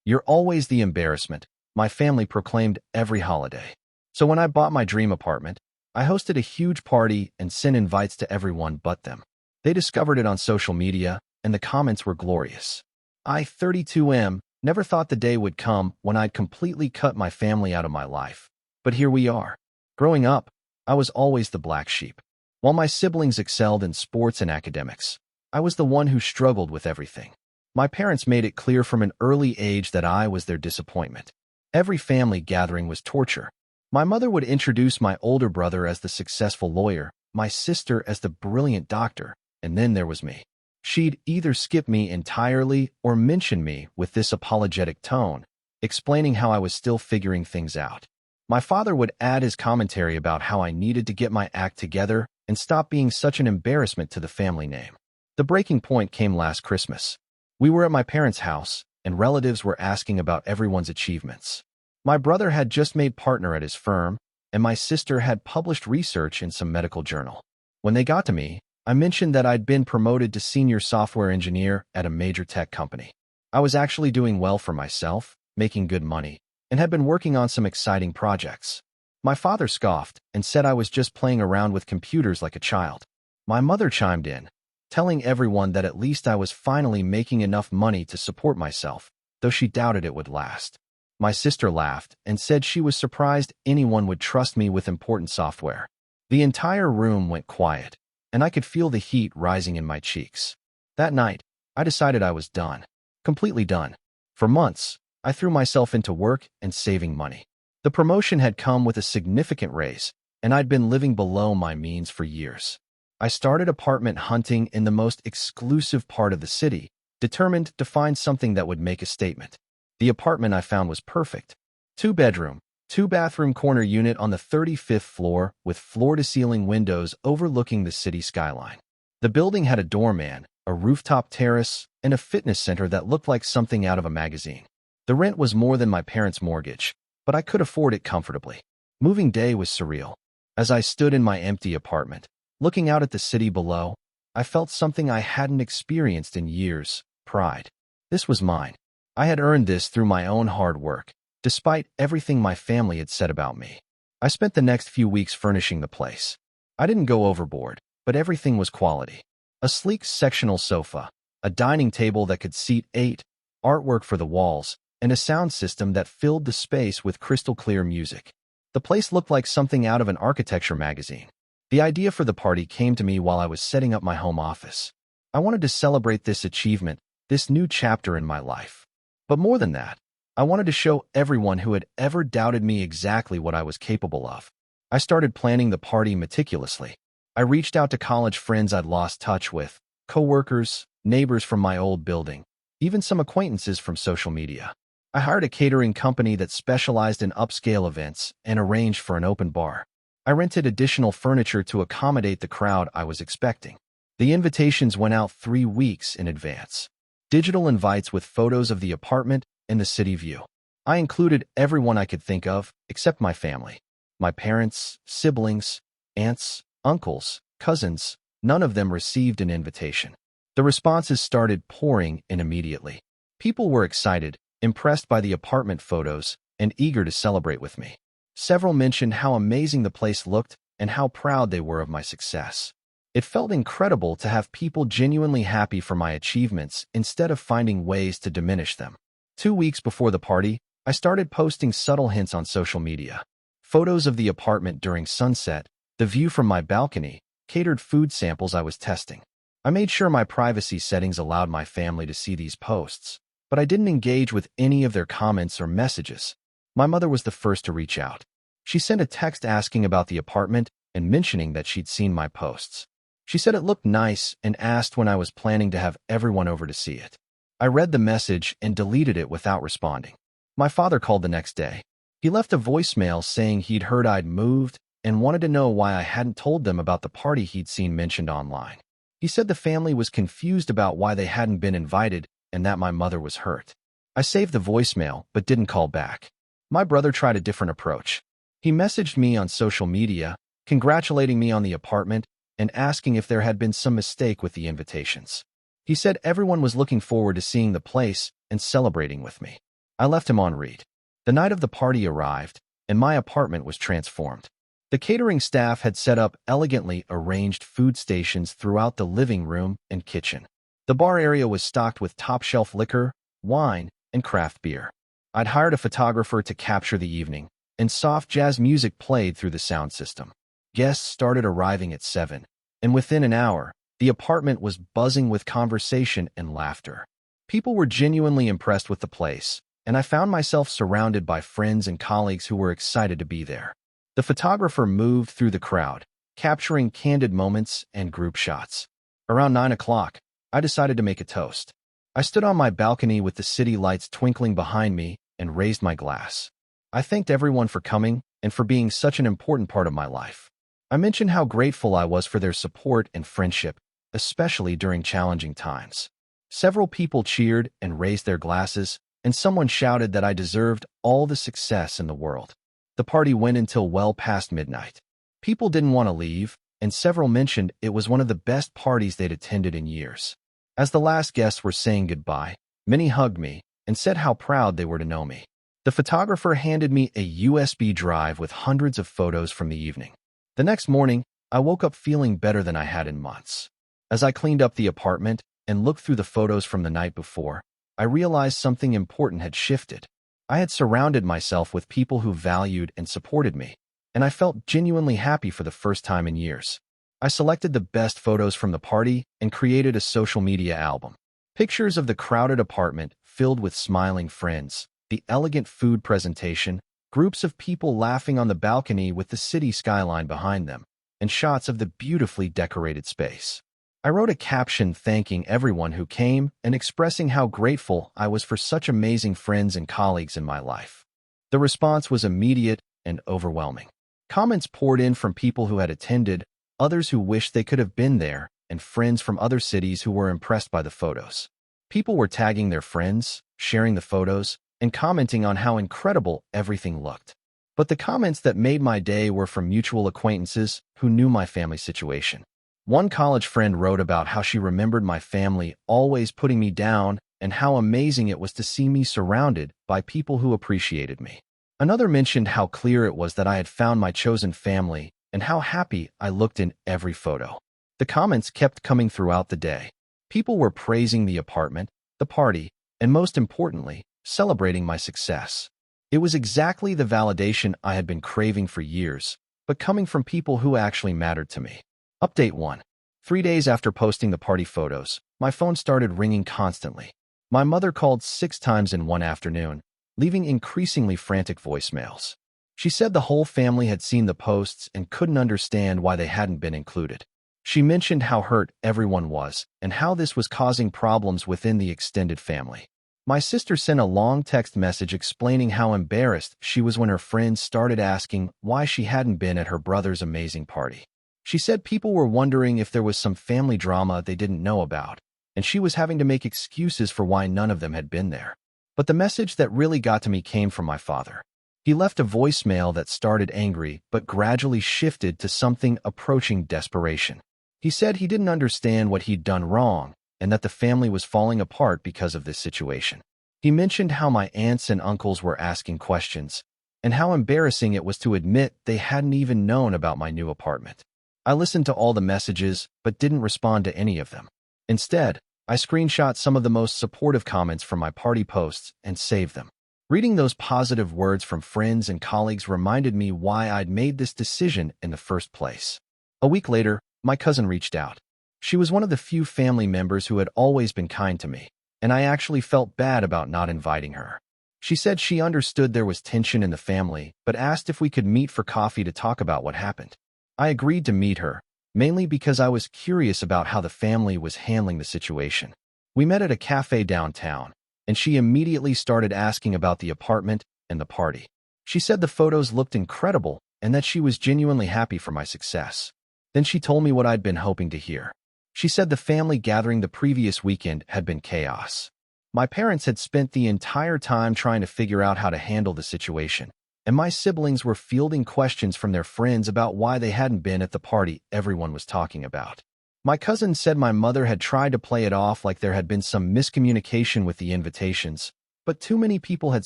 You're always the embarrassment, my family proclaimed every holiday. So when I bought my dream apartment, I hosted a huge party and sent invites to everyone but them. They discovered it on social media, and the comments were glorious. I, 32M, never thought the day would come when I'd completely cut my family out of my life. But here we are. Growing up, I was always the black sheep. While my siblings excelled in sports and academics, I was the one who struggled with everything. My parents made it clear from an early age that I was their disappointment. Every family gathering was torture. My mother would introduce my older brother as the successful lawyer, my sister as the brilliant doctor, and then there was me. She'd either skip me entirely or mention me with this apologetic tone, explaining how I was still figuring things out. My father would add his commentary about how I needed to get my act together and stop being such an embarrassment to the family name. The breaking point came last Christmas. We were at my parents' house, and relatives were asking about everyone's achievements. My brother had just made partner at his firm, and my sister had published research in some medical journal. When they got to me, I mentioned that I'd been promoted to senior software engineer at a major tech company. I was actually doing well for myself, making good money, and had been working on some exciting projects. My father scoffed and said I was just playing around with computers like a child. My mother chimed in, telling everyone that at least I was finally making enough money to support myself, though she doubted it would last. My sister laughed and said she was surprised anyone would trust me with important software. The entire room went quiet, and I could feel the heat rising in my cheeks. That night, I decided I was done. Completely done. For months, I threw myself into work and saving money. The promotion had come with a significant raise, and I'd been living below my means for years. I started apartment hunting in the most exclusive part of the city, determined to find something that would make a statement. The apartment I found was perfect. 2-bedroom, 2-bathroom corner unit on the 35th floor with floor-to-ceiling windows overlooking the city skyline. The building had a doorman, a rooftop terrace, and a fitness center that looked like something out of a magazine. The rent was more than my parents' mortgage, but I could afford it comfortably. Moving day was surreal. As I stood in my empty apartment, looking out at the city below, I felt something I hadn't experienced in years: pride. This was mine. I had earned this through my own hard work, despite everything my family had said about me. I spent the next few weeks furnishing the place. I didn't go overboard, but everything was quality. A sleek sectional sofa, a dining table that could seat 8, artwork for the walls, and a sound system that filled the space with crystal-clear music. The place looked like something out of an architecture magazine. The idea for the party came to me while I was setting up my home office. I wanted to celebrate this achievement, this new chapter in my life. But more than that, I wanted to show everyone who had ever doubted me exactly what I was capable of. I started planning the party meticulously. I reached out to college friends I'd lost touch with, coworkers, neighbors from my old building, even some acquaintances from social media. I hired a catering company that specialized in upscale events and arranged for an open bar. I rented additional furniture to accommodate the crowd I was expecting. The invitations went out 3 weeks in advance. Digital invites with photos of the apartment and the city view. I included everyone I could think of, except my family. My parents, siblings, aunts, uncles, cousins, none of them received an invitation. The responses started pouring in immediately. People were excited, impressed by the apartment photos, and eager to celebrate with me. Several mentioned how amazing the place looked and how proud they were of my success. It felt incredible to have people genuinely happy for my achievements instead of finding ways to diminish them. 2 weeks before the party, I started posting subtle hints on social media. Photos of the apartment during sunset, the view from my balcony, catered food samples I was testing. I made sure my privacy settings allowed my family to see these posts, but I didn't engage with any of their comments or messages. My mother was the first to reach out. She sent a text asking about the apartment and mentioning that she'd seen my posts. She said it looked nice and asked when I was planning to have everyone over to see it. I read the message and deleted it without responding. My father called the next day. He left a voicemail saying he'd heard I'd moved and wanted to know why I hadn't told them about the party he'd seen mentioned online. He said the family was confused about why they hadn't been invited and that my mother was hurt. I saved the voicemail but didn't call back. My brother tried a different approach. He messaged me on social media, congratulating me on the apartment and asking if there had been some mistake with the invitations. He said everyone was looking forward to seeing the place and celebrating with me. I left him on read. The night of the party arrived, and my apartment was transformed. The catering staff had set up elegantly arranged food stations throughout the living room and kitchen. The bar area was stocked with top-shelf liquor, wine, and craft beer. I'd hired a photographer to capture the evening, and soft jazz music played through the sound system. Guests started arriving at 7, and within an hour, the apartment was buzzing with conversation and laughter. People were genuinely impressed with the place, and I found myself surrounded by friends and colleagues who were excited to be there. The photographer moved through the crowd, capturing candid moments and group shots. Around 9 o'clock, I decided to make a toast. I stood on my balcony with the city lights twinkling behind me and raised my glass. I thanked everyone for coming and for being such an important part of my life. I mentioned how grateful I was for their support and friendship, especially during challenging times. Several people cheered and raised their glasses, and someone shouted that I deserved all the success in the world. The party went until well past midnight. People didn't want to leave, and several mentioned it was one of the best parties they'd attended in years. As the last guests were saying goodbye, many hugged me and said how proud they were to know me. The photographer handed me a USB drive with hundreds of photos from the evening. The next morning, I woke up feeling better than I had in months. As I cleaned up the apartment and looked through the photos from the night before, I realized something important had shifted. I had surrounded myself with people who valued and supported me, and I felt genuinely happy for the first time in years. I selected the best photos from the party and created a social media album. Pictures of the crowded apartment filled with smiling friends, the elegant food presentation, groups of people laughing on the balcony with the city skyline behind them, and shots of the beautifully decorated space. I wrote a caption thanking everyone who came and expressing how grateful I was for such amazing friends and colleagues in my life. The response was immediate and overwhelming. Comments poured in from people who had attended, others who wished they could have been there, and friends from other cities who were impressed by the photos. People were tagging their friends, sharing the photos, and commenting on how incredible everything looked. But the comments that made my day were from mutual acquaintances who knew my family situation. One college friend wrote about how she remembered my family always putting me down and how amazing it was to see me surrounded by people who appreciated me. Another mentioned how clear it was that I had found my chosen family and how happy I looked in every photo. The comments kept coming throughout the day. People were praising the apartment, the party, and most importantly, celebrating my success. It was exactly the validation I had been craving for years, but coming from people who actually mattered to me. Update 1. 3 days after posting the party photos, my phone started ringing constantly. My mother called 6 times in one afternoon, leaving increasingly frantic voicemails. She said the whole family had seen the posts and couldn't understand why they hadn't been included. She mentioned how hurt everyone was and how this was causing problems within the extended family. My sister sent a long text message explaining how embarrassed she was when her friends started asking why she hadn't been at her brother's amazing party. She said people were wondering if there was some family drama they didn't know about, and she was having to make excuses for why none of them had been there. But the message that really got to me came from my father. He left a voicemail that started angry but gradually shifted to something approaching desperation. He said he didn't understand what he'd done wrong and that the family was falling apart because of this situation. He mentioned how my aunts and uncles were asking questions and how embarrassing it was to admit they hadn't even known about my new apartment. I listened to all the messages but didn't respond to any of them. Instead, I screenshot some of the most supportive comments from my party posts and saved them. Reading those positive words from friends and colleagues reminded me why I'd made this decision in the first place. A week later, my cousin reached out. She was one of the few family members who had always been kind to me, and I actually felt bad about not inviting her. She said she understood there was tension in the family, but asked if we could meet for coffee to talk about what happened. I agreed to meet her, mainly because I was curious about how the family was handling the situation. We met at a cafe downtown, and she immediately started asking about the apartment and the party. She said the photos looked incredible and that she was genuinely happy for my success. Then she told me what I'd been hoping to hear. She said the family gathering the previous weekend had been chaos. My parents had spent the entire time trying to figure out how to handle the situation, and my siblings were fielding questions from their friends about why they hadn't been at the party everyone was talking about. My cousin said my mother had tried to play it off like there had been some miscommunication with the invitations, but too many people had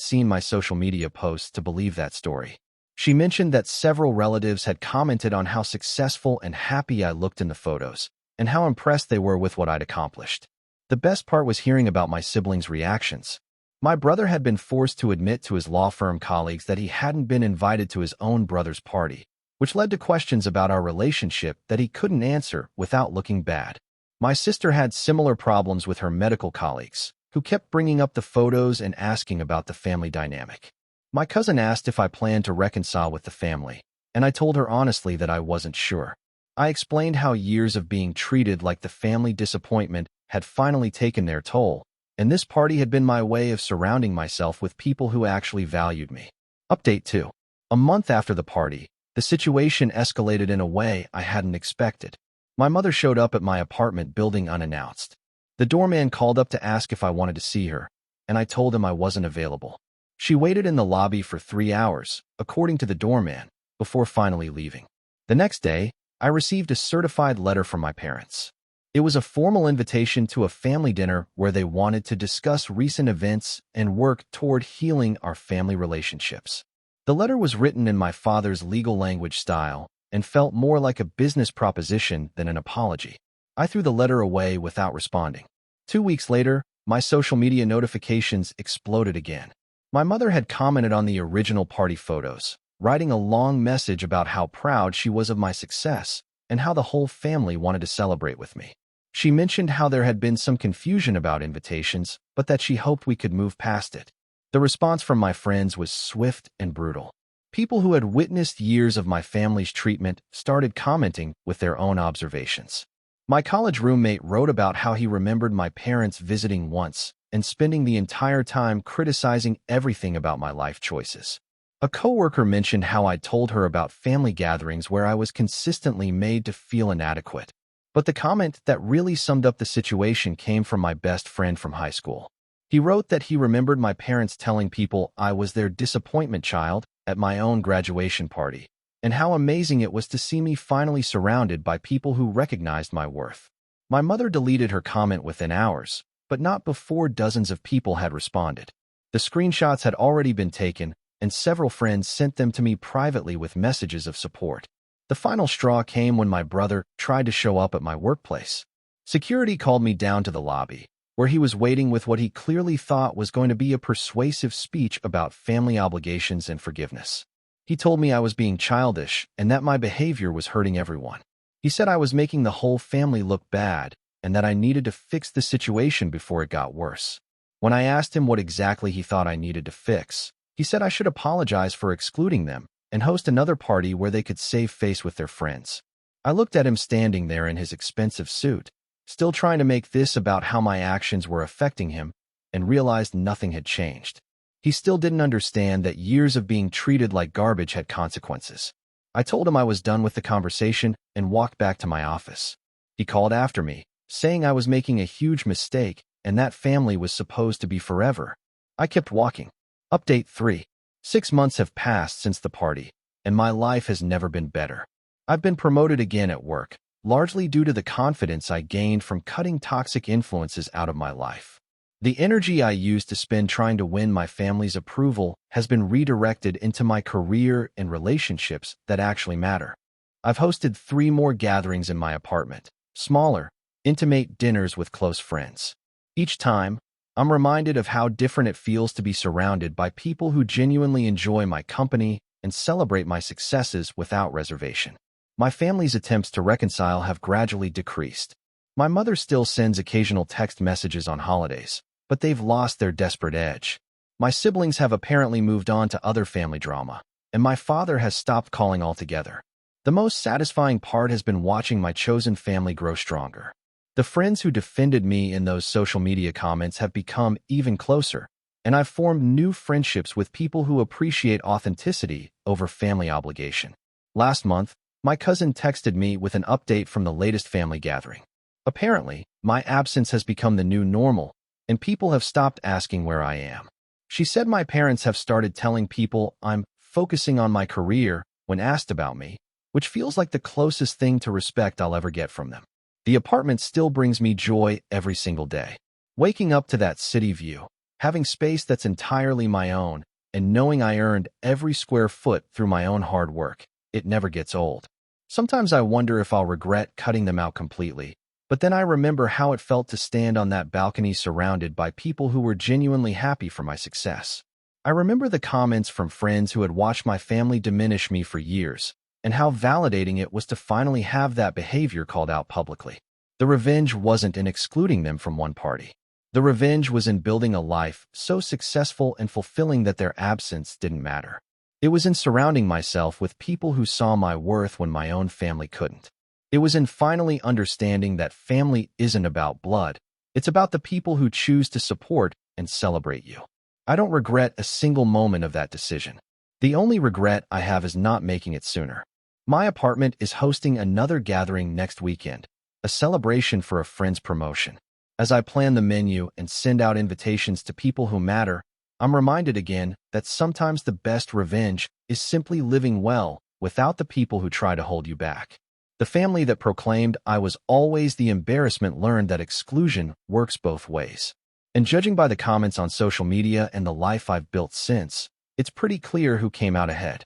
seen my social media posts to believe that story. She mentioned that several relatives had commented on how successful and happy I looked in the photos, and how impressed they were with what I'd accomplished. The best part was hearing about my siblings' reactions. My brother had been forced to admit to his law firm colleagues that he hadn't been invited to his own brother's party, which led to questions about our relationship that he couldn't answer without looking bad. My sister had similar problems with her medical colleagues, who kept bringing up the photos and asking about the family dynamic. My cousin asked if I planned to reconcile with the family, and I told her honestly that I wasn't sure. I explained how years of being treated like the family disappointment had finally taken their toll, and this party had been my way of surrounding myself with people who actually valued me. Update 2. A month after the party, the situation escalated in a way I hadn't expected. My mother showed up at my apartment building unannounced. The doorman called up to ask if I wanted to see her, and I told him I wasn't available. She waited in the lobby for 3 hours, according to the doorman, before finally leaving. The next day, I received a certified letter from my parents. It was a formal invitation to a family dinner where they wanted to discuss recent events and work toward healing our family relationships. The letter was written in my father's legal language style and felt more like a business proposition than an apology. I threw the letter away without responding. 2 weeks later, my social media notifications exploded again. My mother had commented on the original party photos, writing a long message about how proud she was of my success and how the whole family wanted to celebrate with me. She mentioned how there had been some confusion about invitations, but that she hoped we could move past it. The response from my friends was swift and brutal. People who had witnessed years of my family's treatment started commenting with their own observations. My college roommate wrote about how he remembered my parents visiting once and spending the entire time criticizing everything about my life choices. A coworker mentioned how I told her about family gatherings where I was consistently made to feel inadequate. But the comment that really summed up the situation came from my best friend from high school. He wrote that he remembered my parents telling people I was their disappointment child at my own graduation party, and how amazing it was to see me finally surrounded by people who recognized my worth. My mother deleted her comment within hours, but not before dozens of people had responded. The screenshots had already been taken, and several friends sent them to me privately with messages of support. The final straw came when my brother tried to show up at my workplace. Security called me down to the lobby, where he was waiting with what he clearly thought was going to be a persuasive speech about family obligations and forgiveness. He told me I was being childish and that my behavior was hurting everyone. He said I was making the whole family look bad and that I needed to fix the situation before it got worse. When I asked him what exactly he thought I needed to fix, he said I should apologize for excluding them and host another party where they could save face with their friends. I looked at him standing there in his expensive suit, still trying to make this about how my actions were affecting him, and realized nothing had changed. He still didn't understand that years of being treated like garbage had consequences. I told him I was done with the conversation and walked back to my office. He called after me, saying I was making a huge mistake and that family was supposed to be forever. I kept walking. Update 3. 6 months have passed since the party, and my life has never been better. I've been promoted again at work, largely due to the confidence I gained from cutting toxic influences out of my life. The energy I used to spend trying to win my family's approval has been redirected into my career and relationships that actually matter. I've hosted 3 more gatherings in my apartment, smaller, intimate dinners with close friends. Each time, I'm reminded of how different it feels to be surrounded by people who genuinely enjoy my company and celebrate my successes without reservation. My family's attempts to reconcile have gradually decreased. My mother still sends occasional text messages on holidays, but they've lost their desperate edge. My siblings have apparently moved on to other family drama, and my father has stopped calling altogether. The most satisfying part has been watching my chosen family grow stronger. The friends who defended me in those social media comments have become even closer, and I've formed new friendships with people who appreciate authenticity over family obligation. Last month, my cousin texted me with an update from the latest family gathering. Apparently, my absence has become the new normal, and people have stopped asking where I am. She said my parents have started telling people I'm focusing on my career when asked about me, which feels like the closest thing to respect I'll ever get from them. The apartment still brings me joy every single day. Waking up to that city view, Having space that's entirely my own, and knowing I earned every square foot through my own hard work, it never gets old. Sometimes I wonder if I'll regret cutting them out completely, but then I remember how it felt to stand on that balcony surrounded by people who were genuinely happy for my success. I remember the comments from friends who had watched my family diminish me for years, and how validating it was to finally have that behavior called out publicly. The revenge wasn't in excluding them from one party. The revenge was in building a life so successful and fulfilling that their absence didn't matter. It was in surrounding myself with people who saw my worth when my own family couldn't. It was in finally understanding that family isn't about blood. It's about the people who choose to support and celebrate you. I don't regret a single moment of that decision. The only regret I have is not making it sooner. My apartment is hosting another gathering next weekend, a celebration for a friend's promotion. As I plan the menu and send out invitations to people who matter, I'm reminded again that sometimes the best revenge is simply living well without the people who try to hold you back. The family that proclaimed I was always the embarrassment learned that exclusion works both ways. And judging by the comments on social media and the life I've built since, it's pretty clear who came out ahead.